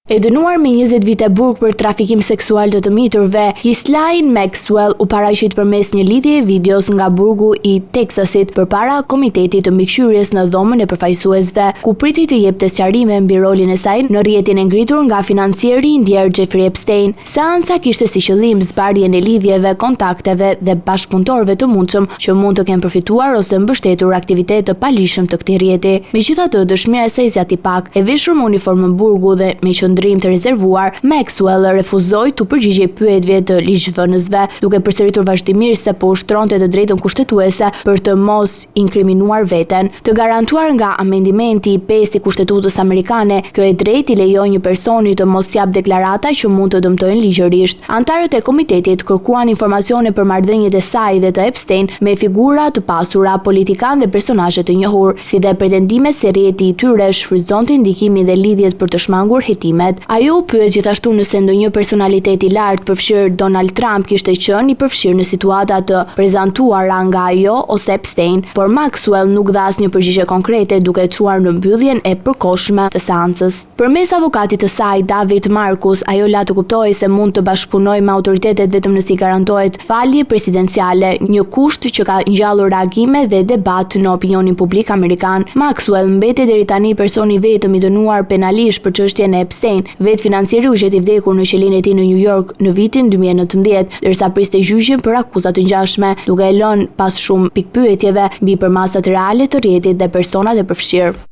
E dënuar me 20 vite burg për trafikim seksual të miturve, Ghislaine Maxwell u paraqit përmes një lidhje videos nga burgu i Texasit përpara Komitetit të Mbikëqyrjes në dhomën e përfaqësuesve, ku priti të jepte sqarime mbi rolin e saj në rrjetin e ngritur nga financieri i ndjer Jeffrey Epstein. Seanca kishte si qëllim zbardhjen e lidhjeve, kontakteve dhe bashkëpunëtorëve të mundshëm që mund të kenë përfituar ose mbështetur aktivitet të palishëm të këtij rrjeti. Megjithatë, dëshmia e saj zgjati pak, e veshur me uniformën burgu dhe me të rezervuar, Maxwell refuzoi të përgjigjej pyetjeve të ligjvënësve, duke përsëritur vazhdimisht se po ushtronte të drejtën kushtetuese për të mos inkriminuar veten. Të garantuar nga amendimenti i 5 i Kushtetutës amerikane, kjo e drejtë i lejon një personi të mos jap deklarata që mund të dëmtojnë ligjërisht. Antarët e komitetit kërkuan informacione për marrëdhëniet e saj dhe të Epstein me figura të pasura, politikanë dhe personazhe të njohur, si dhe pretendime se rrjeti i tyre shfrytëzonte ndikimin dhe lidhjet për të shmangur hetimet. Ajo pyet gjithashtu nëse ndonjë personalitet i lartë përfshirë Donald Trump kishte qenë i përfshirë në situata të prezantuara nga ajo ose Epstein, por Maxwell nuk dha asnjë përgjigje konkrete, duke çuar në mbylljen e përkohshme të seancës. Përmes avokatit të saj, David Marcus, ajo la të kuptojë se mund të bashkëpunojë me autoritetet vetëm nëse i garantohet falje presidenciale, një kusht që ka ngjallur reagime dhe debat në opinionin publik amerikan. Maxwell mbeti deri tani personi vetëm i dënuar penalisht për çështjen e Epstein. Vetë financieri u gjeti vdekur në qelinë e tij në New York në vitin 2019, ndërsa priste gjyqjen për akuzat të ngjashme, duke e lënë pas shumë pikpyetjeve mbi përmasat reale të rrjetit dhe personat e përfshirë.